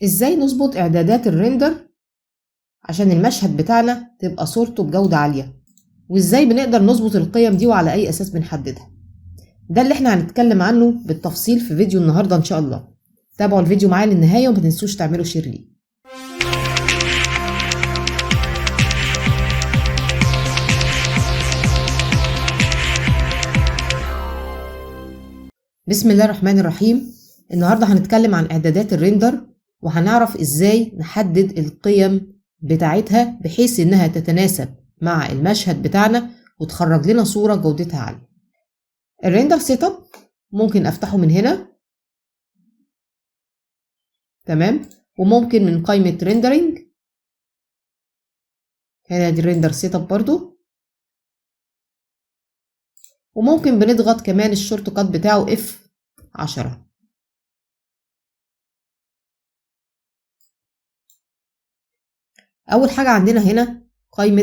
ازاي نظبط اعدادات الريندر عشان المشهد بتاعنا تبقى صورته بجودة عالية، وازاي بنقدر نظبط القيم دي وعلى اي اساس بنحددها. ده اللي احنا هنتكلم عنه بالتفصيل في فيديو النهاردة ان شاء الله. تابعوا الفيديو معايا للنهاية وما تنسوش تعملوا شير ليه. بسم الله الرحمن الرحيم. النهاردة هنتكلم عن اعدادات الريندر، وهنعرف ازاي نحدد القيم بتاعتها بحيث انها تتناسب مع المشهد بتاعنا وتخرج لنا صورة جودتها عالية. الريندر سيت اب ممكن افتحه من هنا، تمام، وممكن من قائمة ريندرينج هنا دي الريندر سيت اب برضو، وممكن بنضغط كمان الشورت كات بتاعه F10. اول حاجة عندنا هنا قائمة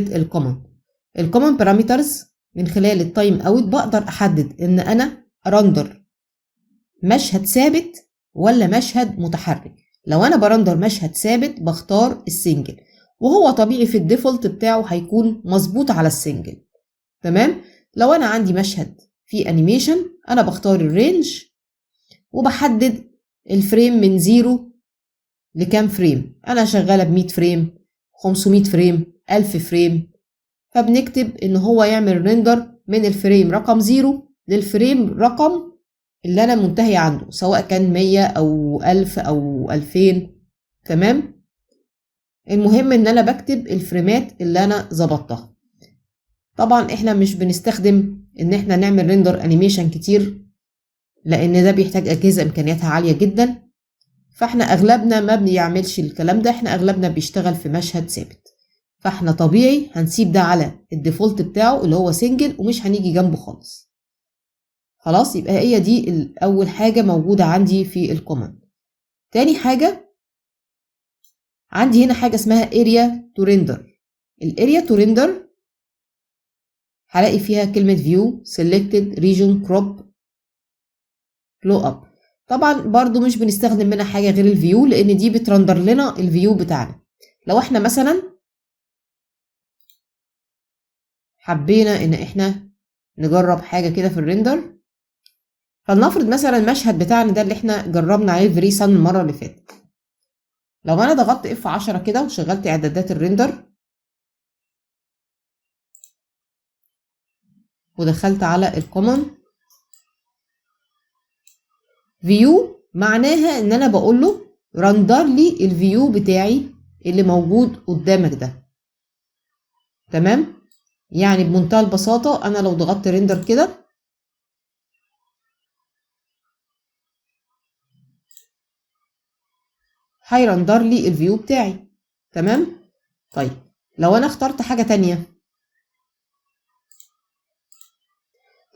الكومن بارامترز. من خلال التايم اوت بقدر احدد ان انا ارندر مشهد ثابت ولا مشهد متحرك. لو انا برندر مشهد ثابت بختار السنجل، وهو طبيعي في الديفولت بتاعه هيكون مظبوط على السنجل، تمام. لو انا عندي مشهد فيه انيميشن انا بختار الرينج وبحدد الفريم من 0 لكام فريم. انا شغالة ب100 فريم، 500 فريم، 1000 فريم، فبنكتب ان هو يعمل ريندر من الفريم رقم 0 للفريم رقم اللي انا منتهي عنده، سواء كان 100 او 1000 او 2000، تمام. المهم ان انا بكتب الفريمات اللي انا ظبطتها. طبعا احنا مش بنستخدم ان احنا نعمل ريندر انيميشن كتير، لان ده بيحتاج اجهزة امكانياتها عالية جدا، فاحنا اغلبنا ما بنعملش الكلام ده، احنا اغلبنا بيشتغل في مشهد ثابت، فاحنا طبيعي هنسيب ده على الديفولت بتاعه اللي هو سنجل ومش هنيجي جنبه خالص. خلاص، يبقى هي دي اول حاجة موجودة عندي في الكوماند. تاني حاجة عندي هنا حاجة اسمها اريا تو ريندر. الاريا تو ريندر هلاقي فيها كلمة view selected region crop blow up. طبعا برضو مش بنستخدم منها حاجة غير الفيو، لان دي بترندر لنا الفيو بتاعنا. لو احنا مثلا حبينا ان احنا نجرب حاجة كده في الريندر، فلنفرض مثلا المشهد بتاعنا ده اللي احنا جربنا عليه الفري سان المرة اللي فاتت. لو انا ضغطت F10 كده وشغلت اعدادات الريندر ودخلت على الكومن فيو، معناها ان انا بقول له رندر لي الفيو بتاعي اللي موجود قدامك ده، تمام. يعني بمنتهى البساطة انا لو ضغطت ريندر كده هيرندر لي الفيو بتاعي، تمام. طيب لو انا اخترت حاجة تانية،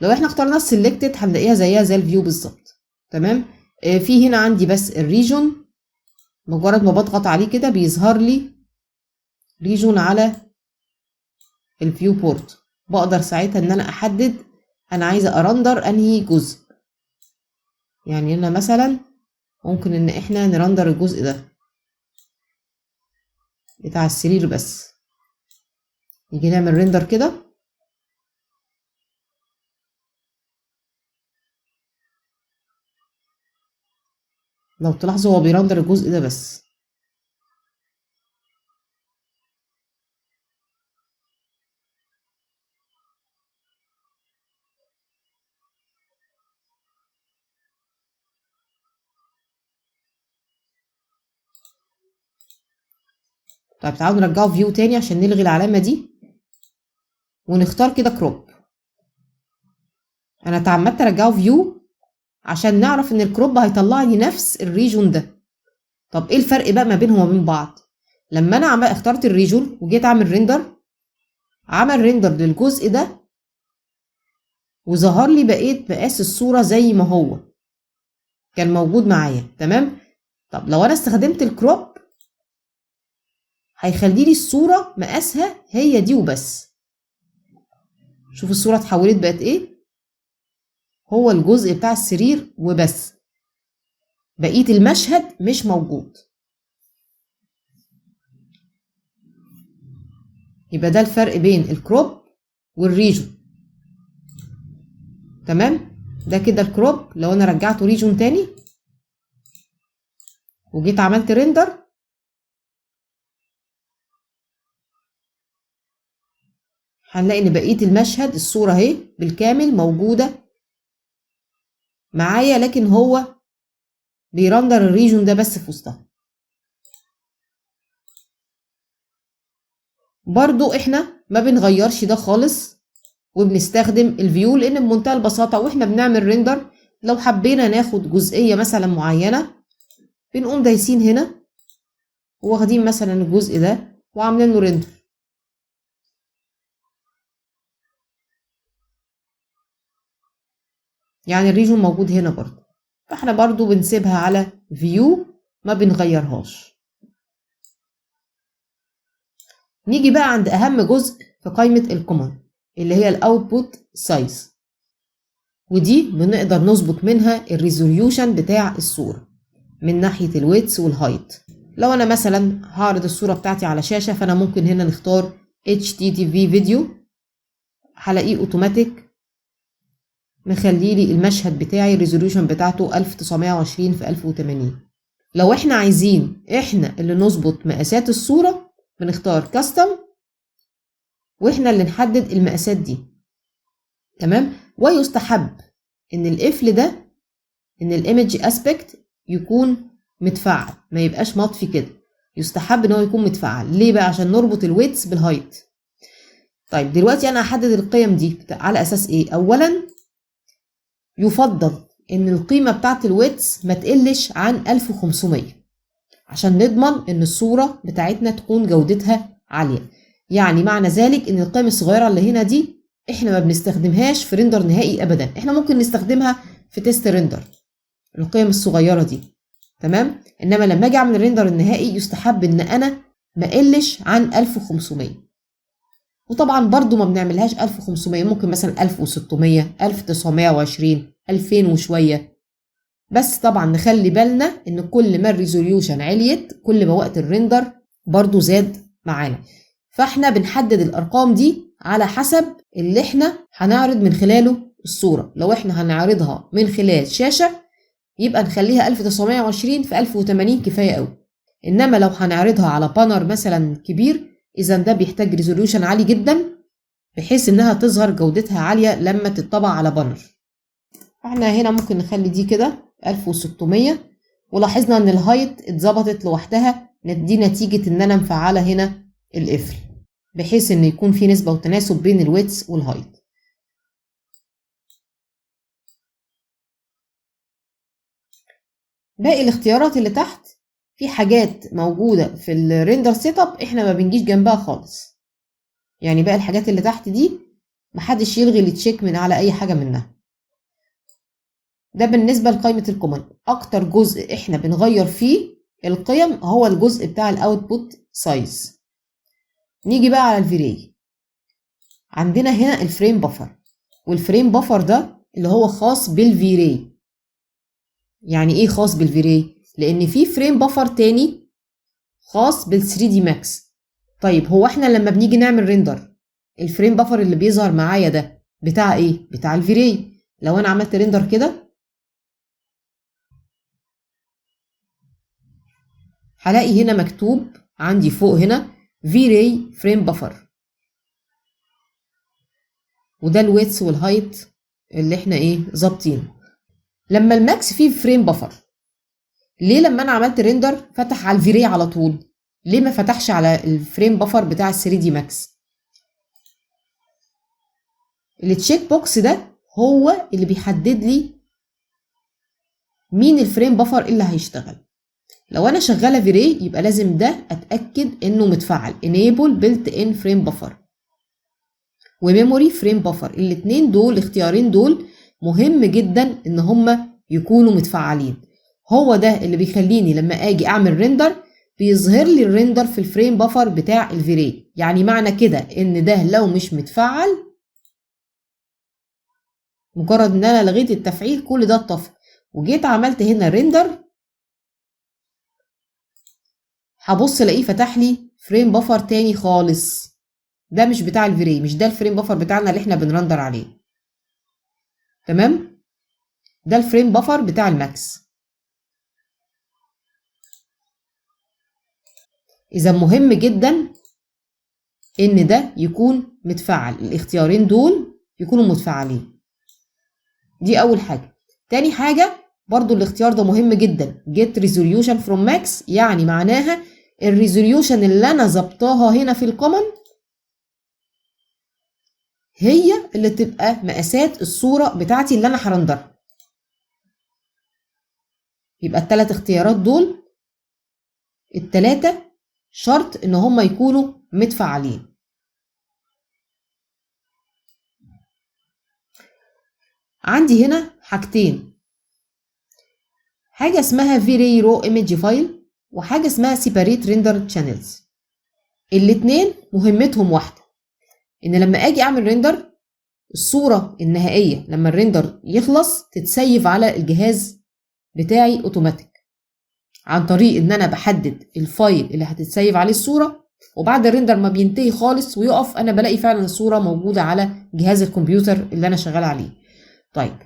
لو احنا اخترنا السلكتد هنلاقيها زيها زي الفيو بالظبط، تمام. في هنا عندي بس الريجون، مجرد ما بضغط عليه كده بيظهر لي ريجون على الفيو بورت. بقدر ساعتها ان انا احدد انا عايزه ارندر انهي جزء. يعني هنا مثلا ممكن ان احنا نرندر الجزء ده بتاع السرير بس. نيجي نعمل ريندر كده، لو تلاحظوا هو بيرندر الجزء ده بس. طيب تعالوا نرجعه فيو تاني عشان نلغي العلامه دي ونختار كده كروب. انا تعمدت ارجعه فيو عشان نعرف ان الكروب هيطلع لي نفس الريجون ده. طب ايه الفرق بقى ما بينهم وبين بعض؟ لما انا اخترت الريجون وجيت اعمل ريندر، عمل ريندر للجزء ده وظهر لي بقيت مقاس الصورة زي ما هو كان موجود معايا، تمام. طب لو انا استخدمت الكروب هيخلي لي الصورة مقاسها هي دي وبس. شوف الصورة اتحولت بقت ايه، هو الجزء بتاع السرير وبس، بقية المشهد مش موجود. يبقى ده الفرق بين الكروب والريجون. تمام، ده كده الكروب. لو انا رجعته ريجون تاني وجيت عملت ريندر، هنلاقي ان بقيه المشهد الصوره اهي بالكامل موجوده معايا، لكن هو بيرندر الريجون ده بس في وسطها. برضو احنا ما بنغيرش ده خالص، وبنستخدم الفيو، لان بمنتهى البساطه واحنا بنعمل ريندر لو حبينا ناخد جزئيه مثلا معينه بنقوم دايسين هنا واخدين مثلا الجزء ده وعاملين له ريندر. يعني الريجون موجود هنا برضو، فاحنا برضو بنسيبها على فيو ما بنغيرهاش. نيجي بقى عند اهم جزء في قائمة الكوماند اللي هي الاوتبوت سايز، ودي بنقدر نظبط منها الريزوليوشن بتاع الصورة من ناحية الويدث والهايت. لو انا مثلا هعرض الصورة بتاعتي على شاشة، فانا ممكن هنا نختار HTTP فيديو، هلاقيه اوتوماتيك مخلي لي المشهد بتاعي الريزوليوشن بتاعته 1920 في 1080. لو احنا عايزين احنا اللي نظبط مقاسات الصورة بنختار كاستم واحنا اللي نحدد المقاسات دي. تمام، ويستحب ان القفل ده ان الايمج اسبكت يكون متفعل، ما يبقاش مطفي كده، يستحب ان هو يكون متفعل. ليه بقى؟ عشان نربط الويدث بالهايت. طيب دلوقتي انا هحدد القيم دي على اساس ايه؟ اولا يفضل ان القيمة بتاعت الويدث ما تقلش عن 1500 عشان نضمن ان الصورة بتاعتنا تكون جودتها عالية. يعني معنى ذلك ان القيم الصغيرة اللي هنا دي احنا ما بنستخدمهاش في ريندر نهائي ابدا، احنا ممكن نستخدمها في تيست ريندر القيم الصغيرة دي. تمام، انما لما اجي اعمل الريندر النهائي يستحب ان انا ما اقلش عن 1500. وطبعا برضو ما بنعملهاش 1500، ممكن مثلا 1600 1920 2000 وشوية. بس طبعا نخلي بالنا ان كل ما الريزوليوشن عليت كل ما وقت الريندر برضو زاد معانا، فاحنا بنحدد الارقام دي على حسب اللي احنا هنعرض من خلاله الصورة. لو احنا هنعرضها من خلال شاشة يبقى نخليها 1920 في 1080 كفاية قوي، انما لو هنعرضها على بانر مثلا كبير اذا ده بيحتاج ريزوليوشن عالي جدا بحيث انها تظهر جودتها عالية لما تطبع على بانر. احنا هنا ممكن نخلي دي كده 1600، ولاحظنا ان الهايت اتظبطت لوحدها، دي نتيجة ان انا مفعلة هنا القفل بحيث ان يكون في نسبة وتناسب بين الويدث والهايت. باقي الاختيارات اللي تحت في حاجات موجودة في الريندر سيت اب احنا ما بنجيش جنبها خالص، يعني باقي الحاجات اللي تحت دي محدش يلغي التشيك من على اي حاجة منها. ده بالنسبة لقائمة الكوماند. اكتر جزء احنا بنغير فيه القيم هو الجزء بتاع الاوتبوت سايز. نيجي بقى على الفيري. عندنا هنا الفريم بفر، والفريم بفر ده اللي هو خاص بالفيري. يعني ايه خاص بالفيري؟ لان في فريم بفر تاني خاص بال 3 دي ماكس. طيب هو احنا لما بنيجي نعمل ريندر الفريم بفر اللي بيظهر معايا ده بتاع ايه؟ بتاع الفيري. لو انا عملت ريندر كده هلاقي هنا مكتوب عندي فوق هنا فيري فريم بفر، وده الويدث والهايت اللي احنا ايه ظابطينه. لما الماكس فيه فريم بفر، ليه لما انا عملت ريندر فتح على الفيري على طول؟ ليه ما فتحش على الفريم بفر بتاع ال 3 دي ماكس؟ التشيك بوكس ده هو اللي بيحدد لي مين الفريم بفر اللي هيشتغل. لو انا شغاله فيري يبقى لازم ده اتاكد انه متفعل enable built in frame buffer وميموري فريم بفر. الاتنين دول الاختيارين دول مهم جدا ان هما يكونوا متفعلين. هو ده اللي بيخليني لما اجي اعمل ريندر بيظهر لي الريندر في الفريم بفر بتاع الفيري. يعني معنى كده ان ده لو مش متفعل مجرد ان انا لغيت التفعيل كل ده اتطفى وجيت عملت هنا ريندر هبص الاقيه فتح لي فريم بفر تاني خالص ده مش بتاع الفيري، مش ده الفريم بفر بتاعنا اللي احنا بنرندر عليه. تمام، ده الفريم بفر بتاع الماكس. اذا مهم جدا ان ده يكون متفعل، الاختيارين دول يكونوا متفعلين. دي اول حاجه. تاني حاجه برضو الاختيار ده مهم جدا، get resolution from max، يعني معناها الريزوليوشن اللي انا ظبطاها هنا في الكومن هي اللي تبقى مقاسات الصوره بتاعتي اللي انا هرندرها. يبقى الثلاث اختيارات دول الثلاثه شرط ان هم يكونوا متفعلين. عندي هنا حاجتين، حاجه اسمها V-Ray Raw Image File وحاجه اسمها Separate Render Channels. الاتنين مهمتهم واحده، ان لما اجي اعمل ريندر الصوره النهائيه لما الريندر يخلص تتسيف على الجهاز بتاعي اوتوماتيك، عن طريق ان انا بحدد الفايل اللي هتتسيف عليه الصوره، وبعد الريندر ما بينتهي خالص ويقف انا بلاقي فعلا الصوره موجوده على جهاز الكمبيوتر اللي انا شغال عليه. طيب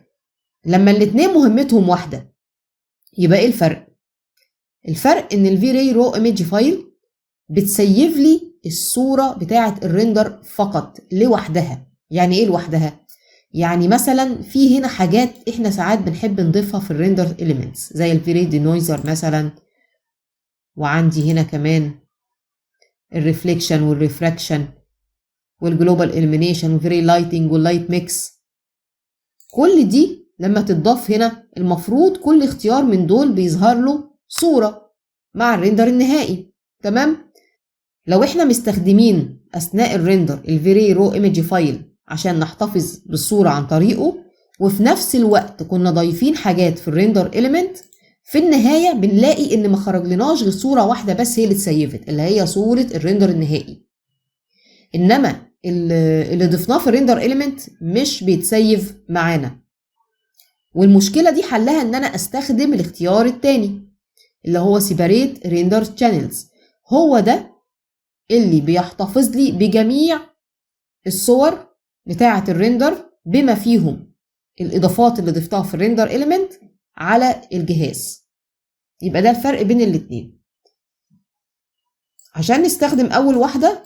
لما الاتنين مهمتهم واحده يبقى ايه الفرق؟ الفرق ان الفي-راي رو ايمج فايل بتسيف لي الصوره بتاعه الريندر فقط لوحدها. يعني ايه لوحدها؟ يعني مثلا في هنا حاجات احنا ساعات بنحب نضيفها في الريندر اليمنتس زي الفي-راي دينويزر مثلا، وعندي هنا كمان الريفليكشن والريفراكشن والجلوبال إليمينيشن والفيري لايتنج واللايت ميكس. كل دي لما تتضاف هنا المفروض كل اختيار من دول بيظهر له صورة مع الريندر النهائي. تمام؟ لو احنا مستخدمين اثناء الريندر الفيري رو ايمج فايل عشان نحتفظ بالصورة عن طريقه، وفي نفس الوقت كنا ضايفين حاجات في الريندر إليمنت، في النهاية بنلاقي ان ما خرجلناش غير صورة واحدة بس هي اللي اتسيفت، اللي هي صورة الريندر النهائي. انما اللي ضفناه في الريندر إليمنت مش بيتسيف معانا. والمشكلة دي حلها ان انا استخدم الاختيار التاني اللي هو Separate Render Channels. هو ده اللي بيحتفظ لي بجميع الصور بتاعة الريندر بما فيهم الإضافات اللي ضفتها في الريندر إليمنت على الجهاز. يبقى ده الفرق بين الاتنين. عشان نستخدم أول واحدة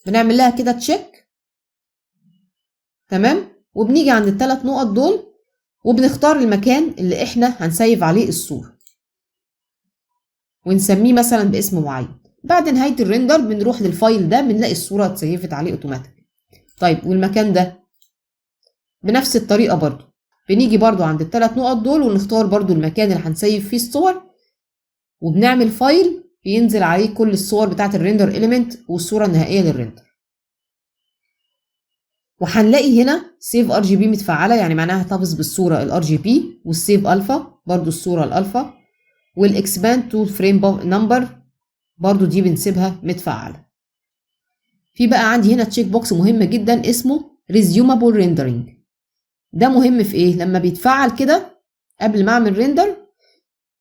بنعمل لها كده تشيك، تمام، وبنيجي عند الثلاث نقط دول وبنختار المكان اللي احنا هنسيف عليه الصورة ونسميه مثلا باسم معين. بعد نهاية الريندر بنروح للفايل ده بنلاقي الصورة اتسيفت عليه اوتوماتيك. طيب والمكان ده بنفس الطريقة برضو بنيجي برضو عند الثلاث نقط دول ونختار برضو المكان اللي هنسيف فيه الصور، وبنعمل فايل بينزل عليه كل الصور بتاعت الريندر إليمنت والصورة النهائية للريندر. وهنلاقي هنا سيف ار جي بي متفعلة، يعني معناها هتحتفظ بالصورة الار جي بي، والسيف الفا برضو الصورة الالفا، والاكسباند تو فريم نمبر برضو دي بنسيبها متفعلة. في بقى عندي هنا تشيك بوكس مهم جدا اسمه ريزيومابل ريندرينج. ده مهم في ايه؟ لما بيتفعل كده قبل ما اعمل ريندر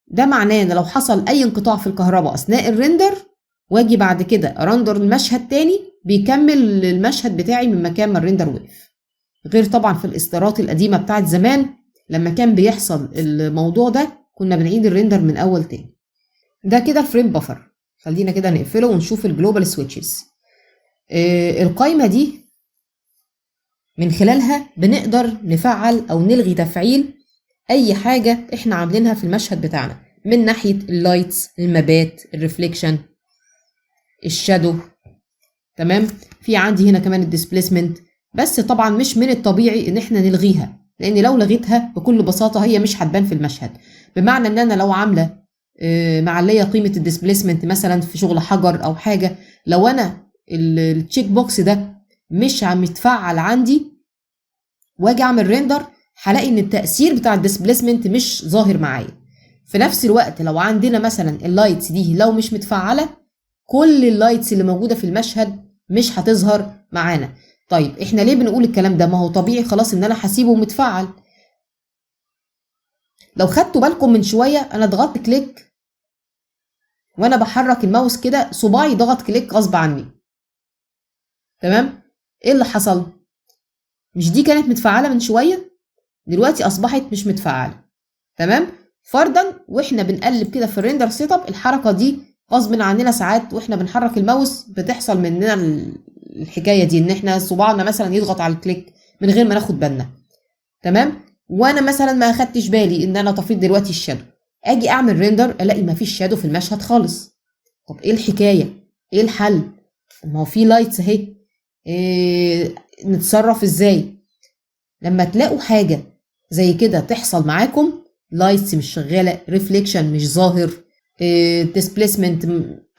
ده معناه ان لو حصل اي انقطاع في الكهرباء اثناء الريندر واجي بعد كده ارندر المشهد تاني بيكمل المشهد بتاعي من مكان ما الريندر وقف. غير طبعا في الاصدارات القديمة بتاعت زمان لما كان بيحصل الموضوع ده كنا بنعيد الريندر من اول تاني. ده كده فريم بفر. خلينا كده نقفله ونشوف الجلوبال سويتشز. القائمة دي من خلالها بنقدر نفعل او نلغي تفعيل اي حاجة احنا عاملينها في المشهد بتاعنا من ناحية اللايتس، المابات، الريفليكشن، الشادو. تمام. في عندي هنا كمان الديسبليسمنت، بس طبعا مش من الطبيعي ان احنا نلغيها، لان لو لغيتها بكل بساطة هي مش هتبان في المشهد. بمعنى ان انا لو عاملة معلية قيمة الديسبليسمنت مثلا في شغل حجر او حاجة، لو انا التشيك بوكس ده مش عم يتفعل عندي واجي اعمل ريندر هلاقي ان التأثير بتاع الديسبليسمنت مش ظاهر معايا. في نفس الوقت لو عندنا مثلا اللايتس دي لو مش متفعلة كل اللايتس اللي موجودة في المشهد مش هتظهر معانا. طيب احنا ليه بنقول الكلام ده؟ ما هو طبيعي خلاص ان انا هسيبه متفعل. لو خدتوا بالكم من شوية انا ضغطت كليك وانا بحرك الماوس كده صباعي ضغط كليك غصب عني. تمام. ايه اللي حصل؟ مش دي كانت متفعله من شويه، دلوقتي اصبحت مش متفعله. تمام. فرضا واحنا بنقلب كده في الريندر سيت اب، الحركه دي غصب عننا ساعات واحنا بنحرك الماوس بتحصل مننا الحكايه دي، ان احنا صباعنا مثلا يضغط على الكليك من غير ما ناخد بالنا. تمام. وانا مثلا ما اخدتش بالي ان انا طفيت دلوقتي الشادو، اجي اعمل ريندر الاقي ما فيش شادو في المشهد خالص. طب ايه الحكايه؟ ايه الحل؟ ما هو في لايتس اهي. إيه نتصرف ازاي لما تلاقوا حاجه زي كده تحصل معاكم؟ لايتس مش شغاله، ريفليكشن مش ظاهر، ديسبليسمنت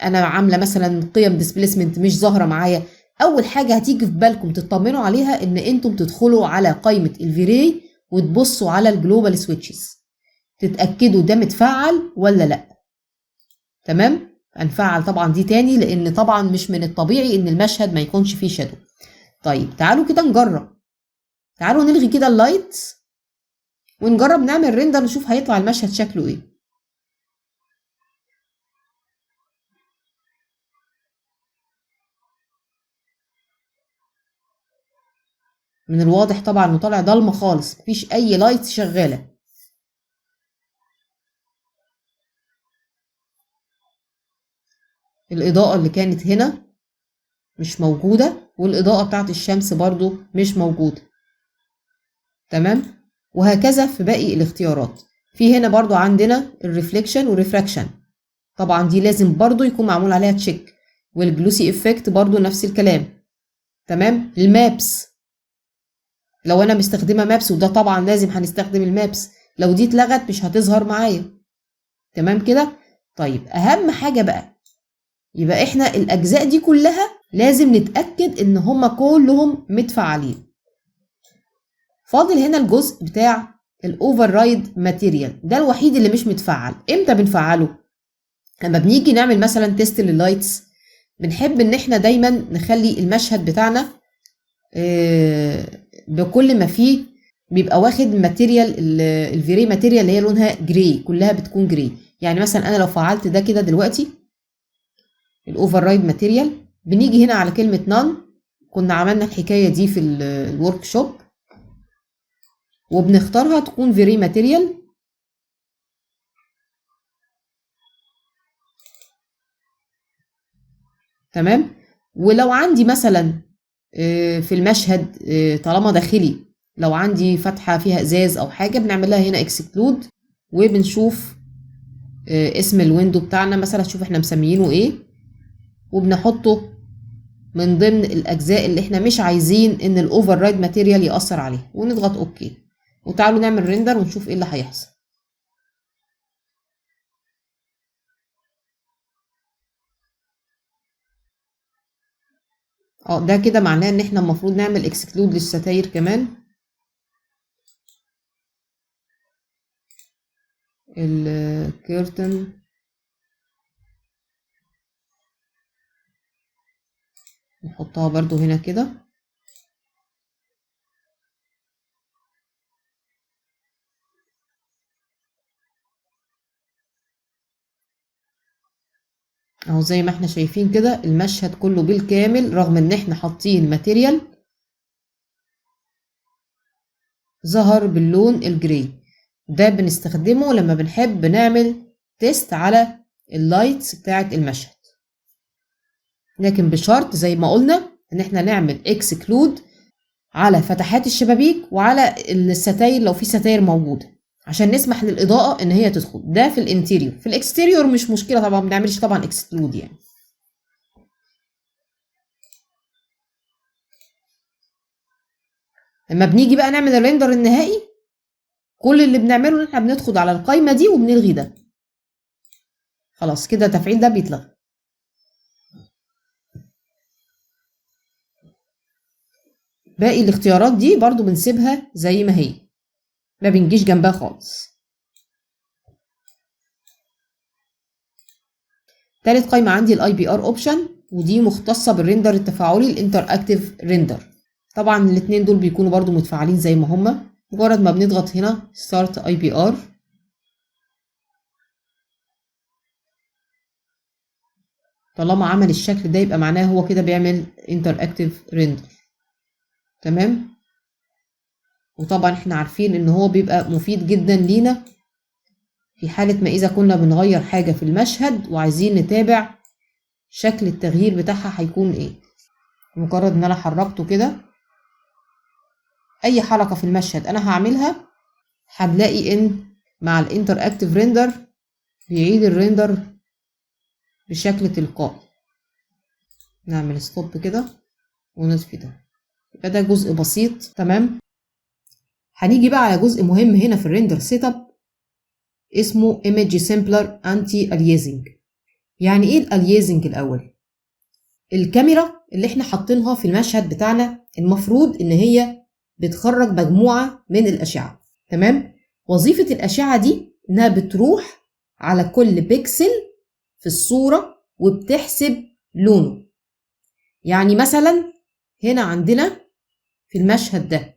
انا عامله مثلا قيم ديسبليسمنت مش ظاهره معايا. اول حاجه هتيجي في بالكم تطمنوا عليها ان انتم تدخلوا على قائمه الفيري وتبصوا على الجلوبال سويتشز، تتاكدوا ده متفعل ولا لا. تمام. هنفعل طبعا دي تاني لان طبعا مش من الطبيعي ان المشهد ما يكونش فيه شادو. طيب تعالوا كده نجرب، تعالوا نلغي كده اللايت ونجرب نعمل ريندر نشوف هيطلع المشهد شكله ايه. من الواضح طبعا انه طالع ضلمه خالص، مفيش اي لايت شغاله. الاضاءه اللي كانت هنا مش موجوده، والاضاءه بتاعت الشمس برضو مش موجوده. تمام. وهكذا في باقي الاختيارات. في هنا برضو عندنا الريفليكشن والريفراكشن، طبعا دي لازم برضو يكون معمول عليها تشيك. والجلوسي افكت برضو نفس الكلام. تمام. المابس لو انا مستخدمه مابس، وده طبعا لازم هنستخدم المابس، لو دي اتلغت مش هتظهر معايا. تمام كده. طيب اهم حاجه بقى، يبقى احنا الاجزاء دي كلها لازم نتاكد ان هما كلهم متفعلين. فاضل هنا الجزء بتاع الاوفر رايد ماتيريال، ده الوحيد اللي مش متفعل. امتى بنفعله؟ لما بنيجي نعمل مثلا تيست لللايتس، بنحب ان احنا دايما نخلي المشهد بتاعنا بكل ما فيه بيبقى واخد ماتيريال، الفيري ماتيريال اللي هي لونها جراي، كلها بتكون جراي. يعني مثلا انا لو فعلت ده كده دلوقتي الاوفر رايد ماتيريال، بنيجي هنا على كلمه نان، كنا عملنا الحكايه دي في الورك شوب، وبنختارها تكون فيري ماتيريال. تمام. ولو عندي مثلا في المشهد طالما داخلي، لو عندي فتحه فيها ازاز او حاجه بنعملها هنا اكسكلود، وبنشوف اسم الويندو بتاعنا مثلا، شوف احنا مسميينه ايه، وبنحطه من ضمن الاجزاء اللي احنا مش عايزين ان الاوفر رايد ماتيريال ياثر عليها، ونضغط اوكي. وتعالوا نعمل ريندر ونشوف ايه اللي هيحصل. ده كده معناه ان احنا المفروض نعمل اكسكلود للستاير كمان. الكيرتن نحطها برضو هنا كده. اهو زي ما احنا شايفين كده المشهد كله بالكامل رغم ان احنا حاطين ماتيريال ظهر باللون الجراي. ده بنستخدمه لما بنحب نعمل تيست على اللايتس بتاعت المشهد، لكن بشرط زي ما قلنا ان احنا نعمل اكسكلود على فتحات الشبابيك وعلى الستاير لو في ستاير موجوده، عشان نسمح للاضاءه ان هي تدخل. ده في الانتيريور. في الاكستيريور مش مشكله طبعا، ما بنعملش طبعا اكسكلود يعني. لما بنيجي بقى نعمل الريندر النهائي، كل اللي بنعمله ان احنا بندخل على القايمه دي وبنلغي ده. خلاص كده التفعيل ده بيتلغى. باقي الاختيارات دي برضو بنسيبها زي ما هي، ما بنجيش جنبها خالص. تالت قايمه عندي الاي بي ار اوبشن، ودي مختصه بالريندر التفاعلي الانتر اكتيف ريندر. طبعا الاثنين دول بيكونوا برضو متفاعلين زي ما هما، مجرد ما بنضغط هنا ستارت اي بي ار طالما عمل الشكل ده يبقى معناه هو كده بيعمل انتراكتيف ريندر. تمام. وطبعا احنا عارفين ان هو بيبقى مفيد جدا لينا في حالة ما اذا كنا بنغير حاجة في المشهد وعايزين نتابع شكل التغيير بتاعها هيكون ايه. مجرد ان انا حركته كده، اي حركة في المشهد انا هعملها هنلاقي ان مع الانتراكتيف ريندر بيعيد الريندر بشكل تلقائي. نعمل ستوب كده ونطفي ده. يبقى ده جزء بسيط. تمام. هنيجي بقى على جزء مهم هنا في الريندر سيت اب اسمه Image Sampler Anti-Aliasing. يعني ايه الاليازنج الاول؟ الكاميرا اللي احنا حاطينها في المشهد بتاعنا المفروض ان هي بتخرج مجموعة من الاشعة. تمام. وظيفة الاشعة دي انها بتروح على كل بيكسل في الصورة وبتحسب لونه. يعني مثلا هنا عندنا في المشهد ده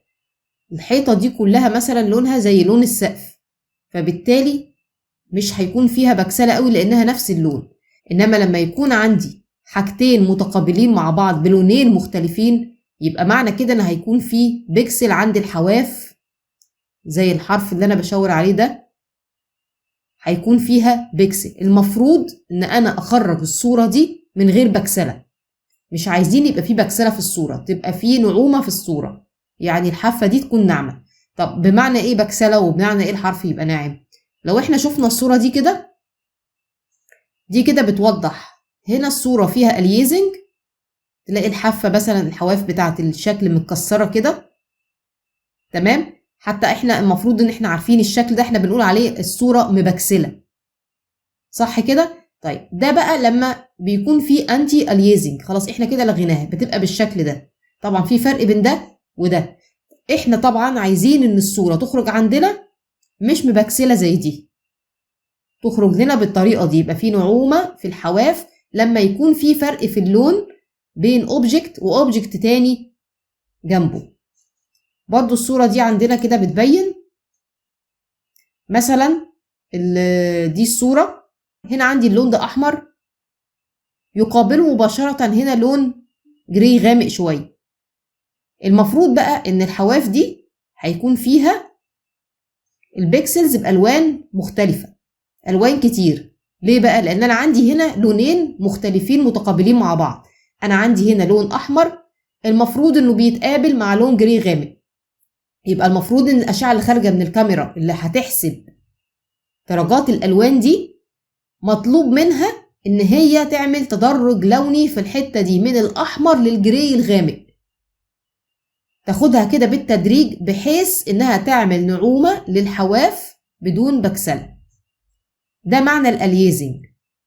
الحيطة دي كلها مثلا لونها زي لون السقف، فبالتالي مش هيكون فيها بكسلة قوي لانها نفس اللون. انما لما يكون عندي حاجتين متقابلين مع بعض بلونين مختلفين يبقى معنى كده ان هيكون في بكسل عند الحواف زي الحرف اللي انا بشاور عليه ده، هيكون فيها بكسل. المفروض ان انا اخرج الصورة دي من غير بكسلة. مش عايزين يبقى في بكسلة في الصورة، تبقى في نعومة في الصورة، يعني الحافة دي تكون ناعمة. طب بمعنى ايه بكسلة وبمعنى ايه الحرف يبقى ناعم؟ لو احنا شفنا الصورة دي كده، دي كده بتوضح هنا الصورة فيها اليزنج، تلاقي الحافة مثلا الحواف بتاعت الشكل متكسرة كده. تمام. حتى احنا المفروض ان احنا عارفين الشكل ده احنا بنقول عليه الصورة مبكسلة، صح كده؟ طيب ده بقى لما بيكون في انتي اليزنج خلاص احنا كده لغيناها، بتبقى بالشكل ده. طبعا في فرق بين ده وده. احنا طبعا عايزين ان الصورة تخرج عندنا مش مبكسلة زي دي، تخرج لنا بالطريقة دي، يبقى في نعومة في الحواف لما يكون في فرق في اللون بين اوبجكت واوبجكت تاني جنبه. برضو الصورة دي عندنا كده بتبين مثلا دي الصورة هنا عندي اللون ده احمر، يقابله مباشرة هنا لون جري غامق شوية. المفروض بقى ان الحواف دي هيكون فيها البيكسلز بألوان مختلفة، ألوان كتير. ليه بقى؟ لأن أنا عندي هنا لونين مختلفين متقابلين مع بعض. أنا عندي هنا لون أحمر المفروض إنه بيتقابل مع لون جري غامق. يبقى المفروض إن الأشعة اللي خارجة من الكاميرا اللي هتحسب درجات الألوان دي مطلوب منها إن هي تعمل تدرج لوني في الحتة دي من الأحمر للجري الغامق، تاخدها كده بالتدريج بحيث إنها تعمل نعومة للحواف بدون بكسلة. ده معنى الاليزنج.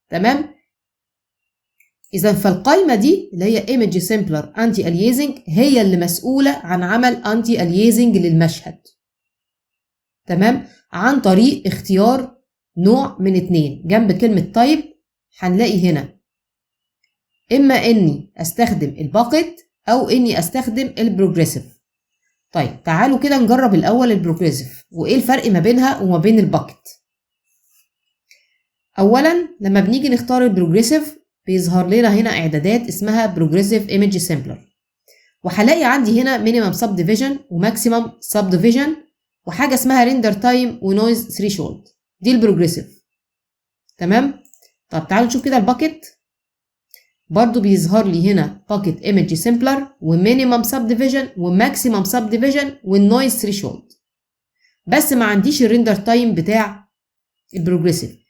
تمام. اذا فالقائمه دي اللي هي Image Sampler Anti-Aliasing هي اللي مسؤوله عن عمل Anti-Aliasing للمشهد. تمام. عن طريق اختيار نوع من اتنين جنب كلمه تايب. هنلاقي هنا اما اني استخدم الباكت او اني استخدم البروجريسيف. طيب تعالوا كده نجرب الاول البروجريسيف وايه الفرق ما بينها وما بين الباكت. اولا لما بنيجي نختار البروجريسيف بيظهر لنا هنا اعدادات اسمها بروجريسيف ايمج سامبلر، وهلاقي عندي هنا مينيمم سب ديفيجن وماكسيمم سب ديفيجن وحاجه اسمها ريندر تايم ونويز ثريشولد. دي البروجريسيف. تمام. طب تعالوا نشوف كده الباكت. برضو بيظهر لي هنا باكت ايمج سامبلر ومينيمم سب ديفيجن وماكسيمم سب ديفيجن والنويز ثريشولد، بس ما عنديش الريندر تايم بتاع البروجريسيف.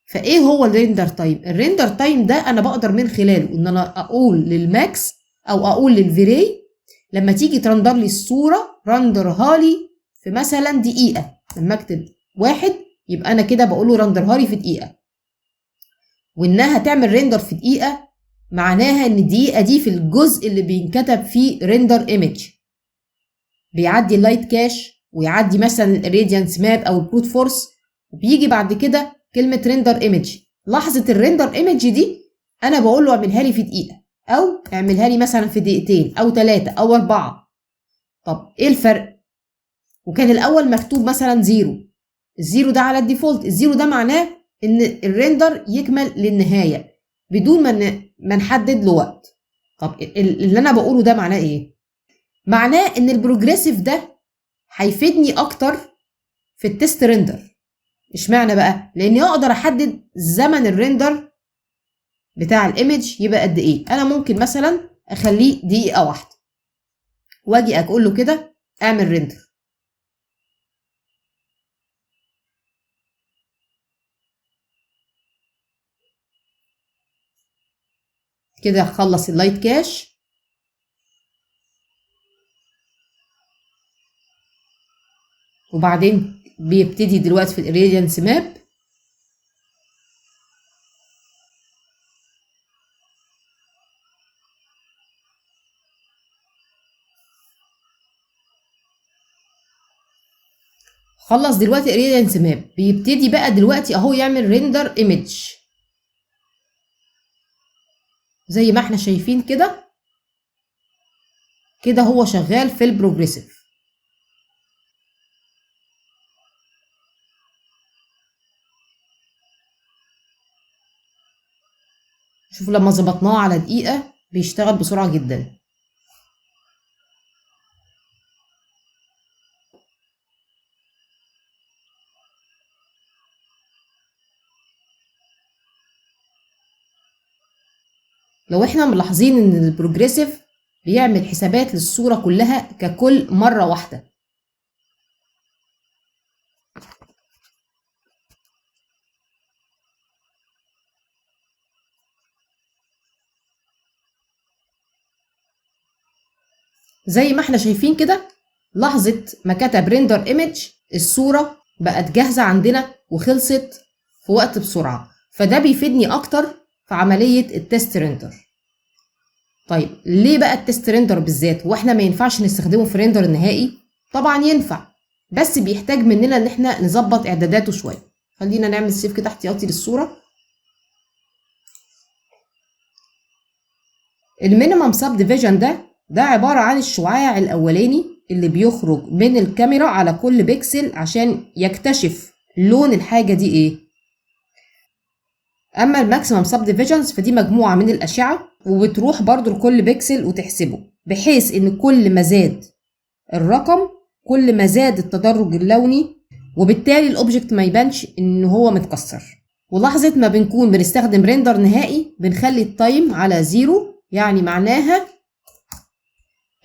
فايه هو الريندر تايم؟ الريندر تايم ده انا بقدر من خلاله ان انا اقول للماكس او اقول للفيري لما تيجي ترندر لي الصوره رندرها لي في مثلا دقيقه. لما اكتب 1 يبقى انا كده بقول له رندرها لي في دقيقه، وانها تعمل ريندر في دقيقه معناها ان الدقيقه دي في الجزء اللي بينكتب فيه ريندر ايمج بيعدي اللايت كاش ويعدي مثلا الراديانس ماب او البروت فورس، وبيجي بعد كده كلمة ريندر ايمج. لحظة الريندر ايمج دي انا بقول له اعملها لي في دقيقة او اعملها لي مثلا في دقيقتين او 3 او 4. طب ايه الفرق؟ وكان الاول مكتوب مثلا 0. الزيرو ده على الديفولت، الزيرو ده معناه ان الريندر يكمل للنهاية. بدون ما نحدد له وقت. طب اللي انا بقوله ده معناه ايه؟ معناه ان البروجريسيف ده هيفيدني اكتر في التست ريندر. اشمعنى بقى؟ لاني اقدر احدد زمن الريندر بتاع الايمج يبقى قد ايه. انا ممكن مثلا اخليه دقيقه واحده واجي اقول له كده اعمل ريندر. كده هخلص اللايت كاش، وبعدين بيبتدي دلوقتي في الاريديانس ماب. خلص دلوقتي اريديانس ماب، بيبتدي بقى دلوقتي اهو يعمل ريندر ايمج زي ما احنا شايفين كده. كده هو شغال في البروجريسيف. شوفوا لما ظبطناه على دقيقة بيشتغل بسرعة جدا. لو احنا ملاحظين ان البروجريسيف بيعمل حسابات للصورة كلها ككل مرة واحدة. زي ما احنا شايفين كده، لحظة ما كتب ريندر ايمج الصورة بقت جاهزة عندنا وخلصت في وقت بسرعة. فده بيفيدني اكتر في عملية التست ريندر. طيب ليه بقى التست ريندر بالذات؟ واحنا ما ينفعش نستخدمه في ريندر النهائي؟ طبعا ينفع، بس بيحتاج مننا ان احنا نظبط اعداداته شوية. خلينا نعمل سيف كده احتياطي للصورة. المينيمم سب ديفيجن ده عبارة عن الشعاع الاولاني اللي بيخرج من الكاميرا على كل بيكسل عشان يكتشف لون الحاجة دي ايه. اما الماكسيمم سب ديفيجنز فدي مجموعة من الاشعة وبتروح برضو لكل بيكسل وتحسبه، بحيث ان كل ما زاد الرقم كل ما زاد التدرج اللوني، وبالتالي الاوبجكت ما يبانش ان هو متكسر. ولحظة ما بنكون بنستخدم ريندر نهائي بنخلي التايم على 0، يعني معناها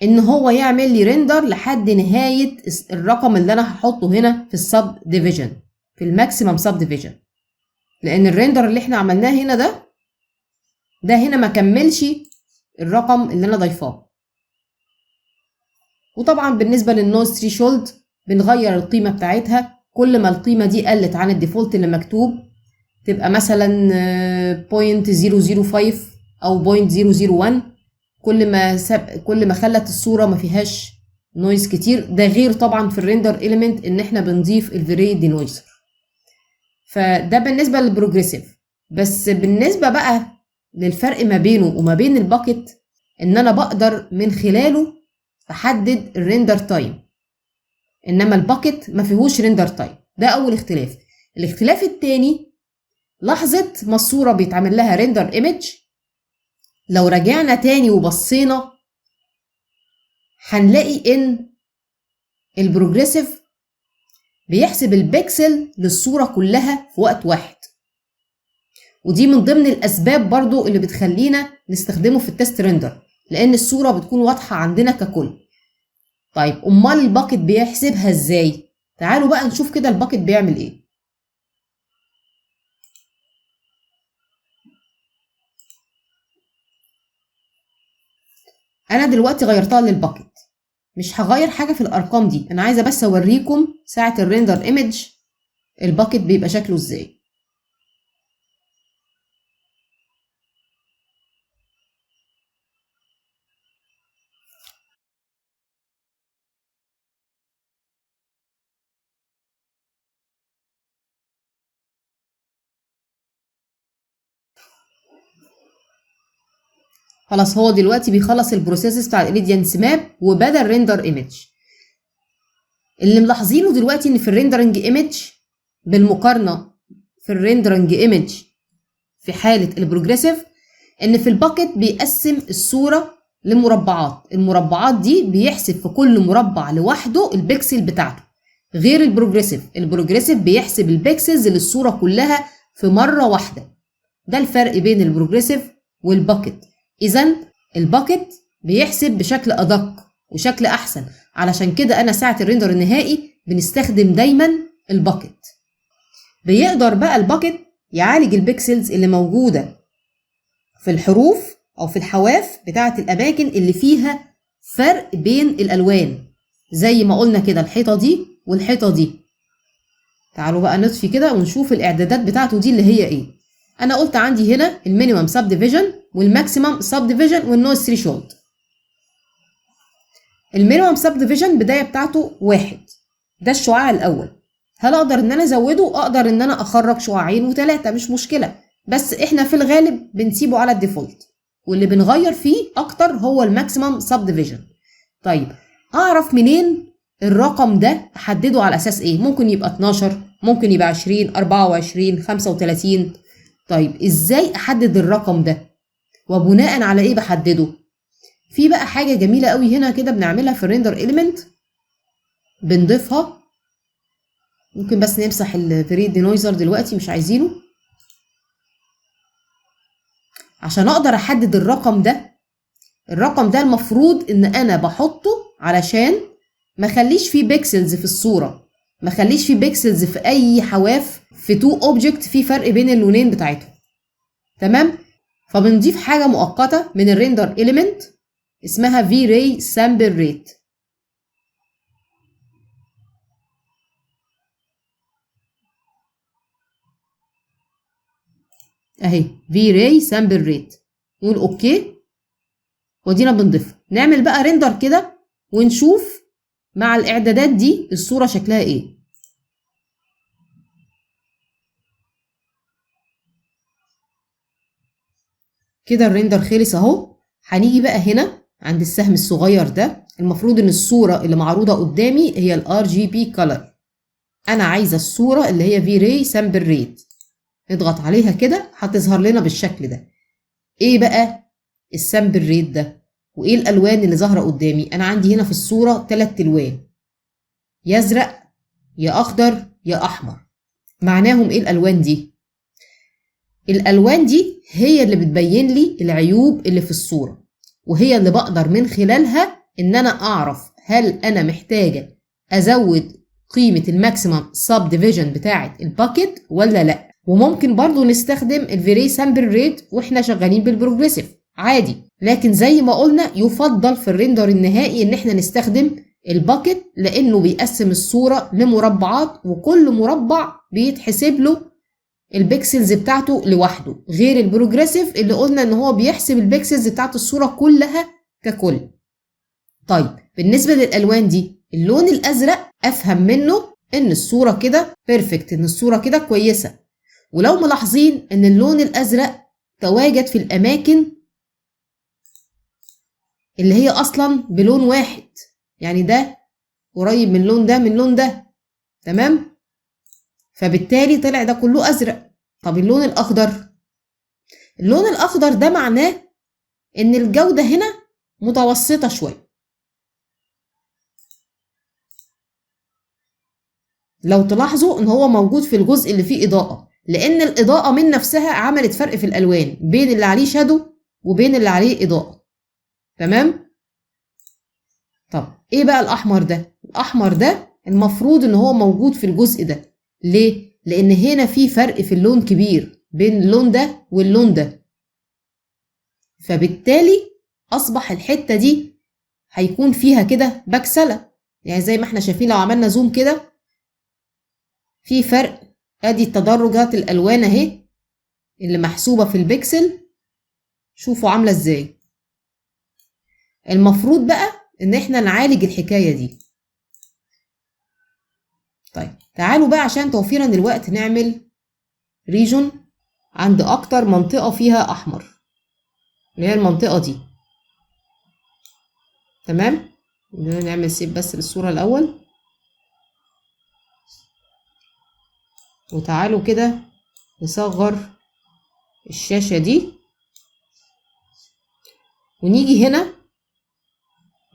ان هو يعمل لي ريندر لحد نهاية الرقم اللي انا هحطه هنا في السب ديفيجن، في الماكسيمم سب ديفيجن. لان الريندر اللي احنا عملناه هنا ده هنا ما كملش الرقم اللي انا ضايفاه. وطبعا بالنسبة للنويز ثريشولد بنغير القيمة بتاعتها. كل ما القيمة دي قلت عن الديفولت اللي مكتوب تبقى مثلا 0.005 او 0.001، كل ما خلت الصورة ما فيهاش نويز كتير. ده غير طبعا في الريندر إليمنت ان احنا بنضيف الفيري دينويزر. فده بالنسبة للبروجريسيف. بس بالنسبة بقى للفرق ما بينه وما بين الباكت، ان انا بقدر من خلاله احدد الريندر تايم، انما الباكت ما فيهوش ريندر تايم. ده اول اختلاف. الاختلاف التاني، لحظة ما الصورة بيتعمل لها ريندر ايمج، لو رجعنا تاني وبصينا هنلاقي ان البروجريسيف بيحسب البكسل للصورة كلها في وقت واحد. ودي من ضمن الاسباب برضو اللي بتخلينا نستخدمه في التست ريندر، لان الصورة بتكون واضحة عندنا ككل. طيب امال الباكت بيحسبها ازاي؟ تعالوا بقى نشوف كده الباكت بيعمل ايه. انا دلوقتي غيرتها للباكت، مش هغير حاجة في الارقام دي، انا عايزة بس اوريكم ساعة الريندر ايمج الباكت بيبقى شكله ازاي. خلاص هو دلوقتي بيخلص البروسيسز بتاع الريديانس ماب وبدا الريندر ايمج. اللي ملاحظينه دلوقتي ان في الريندرنج ايمج بالمقارنه في الريندرنج ايمج في حاله البروجريسيف، ان في الباكت بيقسم الصورة لمربعات. المربعات دي بيحسب في كل مربع لوحده البكسل بتاعته، غير البروجريسيف. البروجريسيف بيحسب البكسلز للصورة كلها في مرة واحدة. ده الفرق بين البروجريسيف والباكت. اذا الباكت بيحسب بشكل ادق وشكل احسن، علشان كده انا ساعة الريندر النهائي بنستخدم دايما الباكت. بيقدر بقى الباكت يعالج البكسلز اللي موجودة في الحروف او في الحواف بتاعة الاماكن اللي فيها فرق بين الالوان، زي ما قلنا كده الحيطة دي والحيطة دي. تعالوا بقى نطفي كده ونشوف الاعدادات بتاعته دي اللي هي ايه. انا قلت عندي هنا المينيمم سب ديفيجن والماكسيمم سب ديفيجن والنويز ثريشولد. المينيمم سب ديفيجن بداية بتاعته 1، ده الشعاع الاول. هل اقدر ان انا ازوده؟ اقدر ان انا اخرج شعاعين و3، مش مشكلة، بس احنا في الغالب بنسيبه على الديفولت، واللي بنغير فيه اكتر هو الماكسيمم سب ديفيجن. طيب اعرف منين الرقم ده؟ احدده على اساس ايه؟ ممكن يبقى 12، ممكن يبقى 20، 24، 35. طيب ازاي احدد الرقم ده وبناء على ايه بحدده؟ في بقى حاجة جميلة قوي هنا كده بنعملها في الريندر إليمنت، بنضيفها. ممكن بس نمسح الفريد دينويزر دلوقتي، مش عايزينه، عشان اقدر احدد الرقم ده. الرقم ده المفروض ان انا بحطه علشان ما خليش فيه بيكسلز في الصورة، ما خليش فيه بيكسلز في اي حواف في تو اوبجكت في فرق بين اللونين بتاعتهم. تمام؟ فبنضيف حاجة مؤقتة من الريندر إليمنت اسمها V-Ray Sample Rate. اهي V-Ray Sample Rate. نقول اوكي ودينا بنضيفها. نعمل بقى ريندر كده ونشوف مع الاعدادات دي الصورة شكلها ايه. كده الريندر خلص اهو. هنيجي بقى هنا عند السهم الصغير ده. المفروض ان الصورة اللي معروضة قدامي هي ال RGB color. انا عايزة الصورة اللي هي V-Ray Sample Rate. نضغط عليها كده هتظهر لنا بالشكل ده. ايه بقى السامبل ريت ده وايه الالوان اللي ظاهرة قدامي؟ انا عندي هنا في الصورة 3 الوان، يا ازرق يا اخضر يا احمر. معناهم ايه الالوان دي؟ الالوان دي هي اللي بتبين لي العيوب اللي في الصورة، وهي اللي بقدر من خلالها ان انا اعرف هل انا محتاجة ازود قيمة الماكسيمم سب ديفيجن بتاعة الباكت ولا لا. وممكن برضو نستخدم الفيري سامبل ريت واحنا شغالين بالبروجريسيف عادي، لكن زي ما قلنا يفضل في الريندر النهائي ان احنا نستخدم الباكت، لانه بيقسم الصورة لمربعات وكل مربع بيتحسب له البيكسلز بتاعته لوحده، غير البروجريسيف اللي قلنا ان هو بيحسب البيكسلز بتاعت الصورة كلها ككل. طيب بالنسبة للألوان دي، اللون الأزرق أفهم منه إن الصورة كده بيرفكت، إن الصورة كده كويسة. ولو ملاحظين إن اللون الأزرق تواجد في الأماكن اللي هي أصلا بلون واحد، يعني ده قريب من اللون ده من اللون ده، تمام؟ فبالتالي طلع ده كله أزرق. طب اللون الأخضر، اللون الأخضر ده معناه إن الجودة هنا متوسطة شوية. لو تلاحظوا ان هو موجود في الجزء اللي فيه اضاءة، لان الاضاءة من نفسها عملت فرق في الالوان بين اللي عليه شادو وبين اللي عليه اضاءة. تمام؟ طب ايه بقى الاحمر ده؟ الاحمر ده المفروض ان هو موجود في الجزء ده. ليه؟ لان هنا في فرق في اللون كبير بين اللون ده واللون ده، فبالتالي اصبح الحتة دي هيكون فيها كده بكسلة. يعني زي ما احنا شايفين لو عملنا زوم كده في فرق. ادي تدرجات الالوان اهي اللي محسوبة في البكسل، شوفوا عاملة ازاي. المفروض بقى ان احنا نعالج الحكاية دي. طيب تعالوا بقى عشان توفيرا للوقت نعمل ريجون عند اكتر منطقة فيها احمر، اللي هي المنطقة دي. تمام؟ نعمل سيب بس للصورة الاول، وتعالوا كده نصغر الشاشة دي ونيجي هنا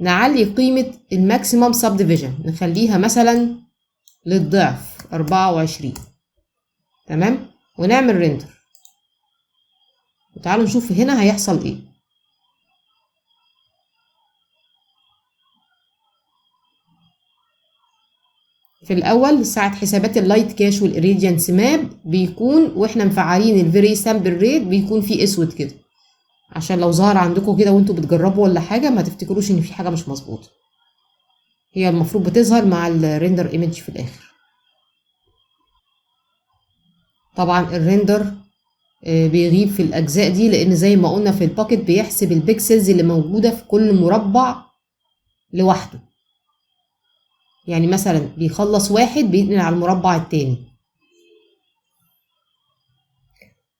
نعلي قيمة الماكسيمم سب ديفيجن، نخليها مثلا للضعف 24. تمام، ونعمل ريندر وتعالوا نشوف هنا هيحصل ايه. في الاول ساعة حسابات اللايت كاش والإيريديانس ماب بيكون واحنا مفعلين الفيري سامبل ريت بيكون فيه اسود كده، عشان لو ظهر عندكم كده وانتوا بتجربوا ولا حاجة ما تفتكروش ان في حاجة مش مظبوطة. هي المفروض بتظهر مع الريندر ايمج في الاخر. طبعا الريندر بيغيب في الاجزاء دي، لان زي ما قلنا في الباكت بيحسب البيكسلز اللي موجودة في كل مربع لوحده. يعني مثلا بيخلص واحد بينقل على المربع التاني.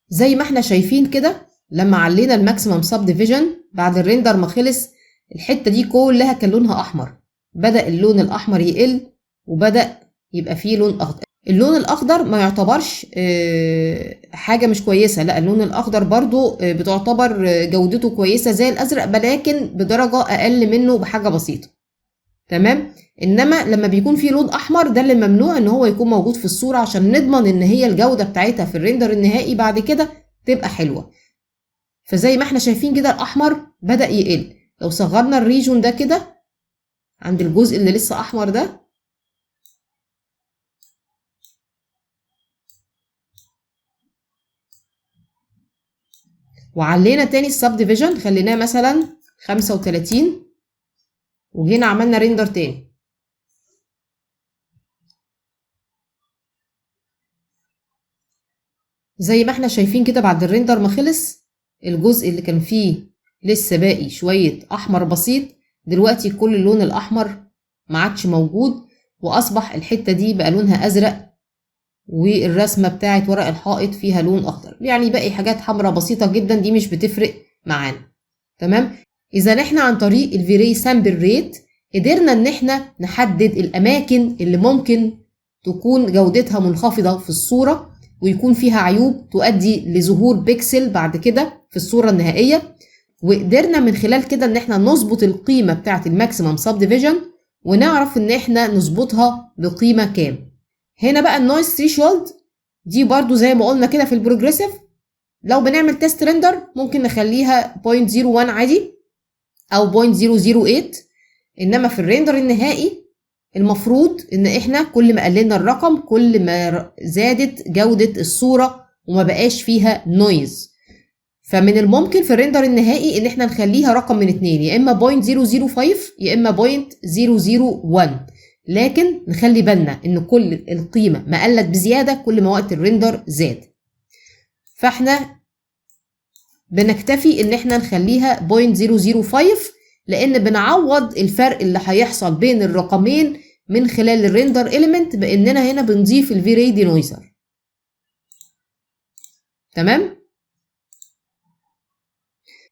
زي ما احنا شايفين كده لما علينا الماكسيمم سب ديفيجن بعد الريندر ما خلص، الحتة دي كلها كان لونها احمر، بدأ اللون الاحمر يقل وبدأ يبقى فيه لون اخضر. اللون الاخضر ما يعتبرش حاجة مش كويسة، لا اللون الاخضر برضو بتعتبر جودته كويسة زي الازرق، ولكن بدرجة اقل منه بحاجة بسيطة. تمام، انما لما بيكون في لون احمر ده اللي ممنوع ان هو يكون موجود في الصورة، عشان نضمن ان هي الجودة بتاعتها في الريندر النهائي بعد كده تبقى حلوة. فزي ما احنا شايفين كده الاحمر بدأ يقل. لو صغرنا الريجون ده كده عند الجزء اللي لسه احمر ده، وعلينا تاني السب ديفيجن خليناه مثلا 35، وجينا عملنا ريندر تاني، زي ما احنا شايفين كده بعد الريندر ما خلص الجزء اللي كان فيه لسه باقي شوية احمر بسيط دلوقتي كل اللون الاحمر ما عادش موجود، واصبح الحتة دي بقى لونها ازرق، والرسمة بتاعت ورق الحائط فيها لون اخضر. يعني باقي حاجات حمراء بسيطة جدا دي مش بتفرق معانا. تمام، اذا احنا عن طريق الفيري سامبل ريت قدرنا ان احنا نحدد الاماكن اللي ممكن تكون جودتها منخفضة في الصورة ويكون فيها عيوب تؤدي لظهور بيكسل بعد كده في الصورة النهائية، وقدرنا من خلال كده ان احنا نظبط القيمة بتاعت الماكسيمم سب ديفيجن ونعرف ان احنا نظبطها بقيمة كام. هنا بقى النويز ثريشولد دي برضو زي ما قلنا كده في البروجريسيف، لو بنعمل تيست ريندر ممكن نخليها 0.01 عادي او 0.008، انما في الريندر النهائي المفروض ان احنا كل ما قللنا الرقم كل ما زادت جودة الصورة وما بقاش فيها نويز. فمن الممكن في الريندر النهائي ان احنا نخليها رقم من اتنين، يا اما 0.005 يا اما 0.001، لكن نخلي بالنا ان كل القيمة ما قلت بزيادة كل ما وقت الريندر زاد. فاحنا بنكتفي ان احنا نخليها 0.005 لان بنعوض الفرق اللي هيحصل بين الرقمين من خلال الريندر إليمنت باننا هنا بنضيف الفيري دينويزر. تمام،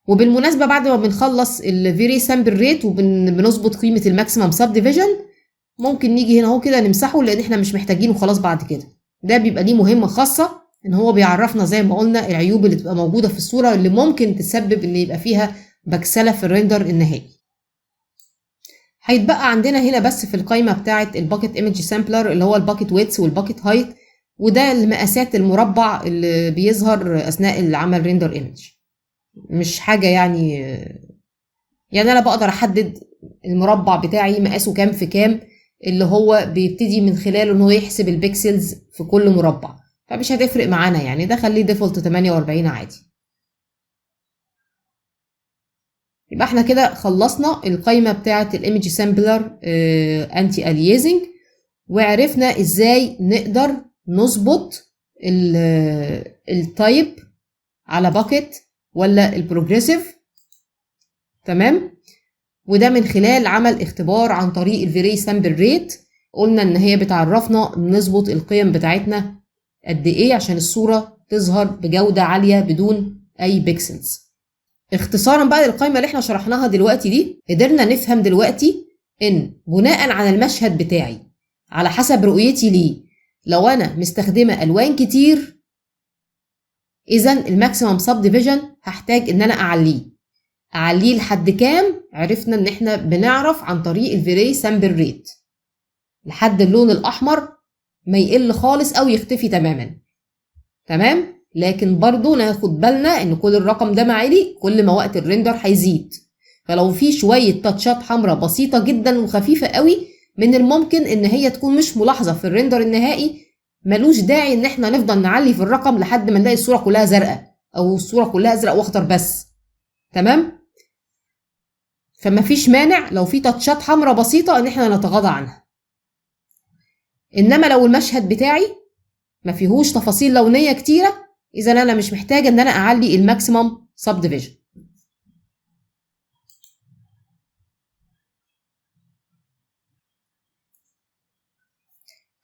وبالمناسبة بعد ما بنخلص الفيري سامبل ريت وبنظبط قيمة الماكسيمم سب ديفيجن ممكن نيجي هنا اهو كده نمسحه لان احنا مش محتاجينه خلاص بعد كده. ده بيبقى ليه مهمة خاصة ان هو بيعرفنا زي ما قلنا العيوب اللي تبقى موجودة في الصورة اللي ممكن تسبب ان يبقى فيها بكسلة في الريندر النهائي. هيتبقى عندنا هنا بس في القائمة بتاعة الباكت ايمج سامبلر اللي هو الباكت ويدث والباكت هايت، وده المقاسات المربع اللي بيظهر اثناء العمل ريندر ايمج. مش حاجة يعني انا بقدر احدد المربع بتاعي مقاسه كام في كام، اللي هو بيبتدي من خلاله ان هو يحسب البيكسلز في كل مربع، فمش هتفرق معانا يعني، ده خليه ديفولت 48 عادي. يبقى احنا كده خلصنا القائمة بتاعة الايمج سامبلر انتي اليزنج، وعرفنا ازاي نقدر نظبط التايب على باكت ولا البروجريسيف. تمام، وده من خلال عمل اختبار عن طريق الفيري سامبل ريت. قلنا ان هي بتعرفنا نظبط القيم بتاعتنا قد ايه عشان الصورة تظهر بجودة عالية بدون اي بيكسلز. اختصارا بقى للقائمة اللي احنا شرحناها دلوقتي دي، قدرنا نفهم دلوقتي ان بناء على المشهد بتاعي على حسب رؤيتي ليه، لو انا مستخدمة الوان كتير اذا الماكسيمم سب ديفيجن هحتاج ان انا اعليه، اعليه لحد كام؟ عرفنا ان احنا بنعرف عن طريق الفيري سامبل ريت، لحد اللون الاحمر ما يقل خالص او يختفي تماما. تمام؟ لكن برضو ناخد بالنا ان كل الرقم ده معلي كل ما وقت الريندر هيزيد، فلو في شوية تاتشات حمراء بسيطة جدا وخفيفة قوي من الممكن ان هي تكون مش ملاحظة في الريندر النهائي، ملوش داعي ان احنا نفضل نعلي في الرقم لحد ما نلاقي الصورة كلها زرقاء او الصورة كلها ازرق واخضر بس. تمام؟ فما فيش مانع لو في تاتشات حمراء بسيطة ان احنا نتغاضى عنها. انما لو المشهد بتاعي ما فيهوش تفاصيل لونية كتيرة، اذا انا مش محتاجة ان انا اعلي الماكسيمم سب ديفيجن.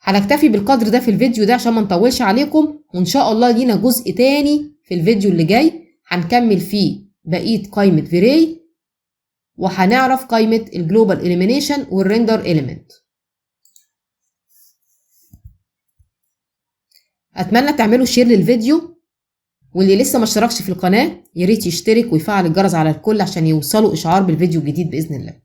هنكتفي بالقدر ده في الفيديو ده عشان ما نطولش عليكم، وان شاء الله لينا جزء تاني في الفيديو اللي جاي هنكمل فيه بقية قائمة فيري، وهنعرف قائمة الجلوبال إليمينيشن والريندر إليمنت. أتمنى تعملوا شير للفيديو، واللي لسه ما اشتركش في القناة ياريت يشترك ويفعل الجرس على الكل عشان يوصلوا إشعار بالفيديو الجديد بإذن الله.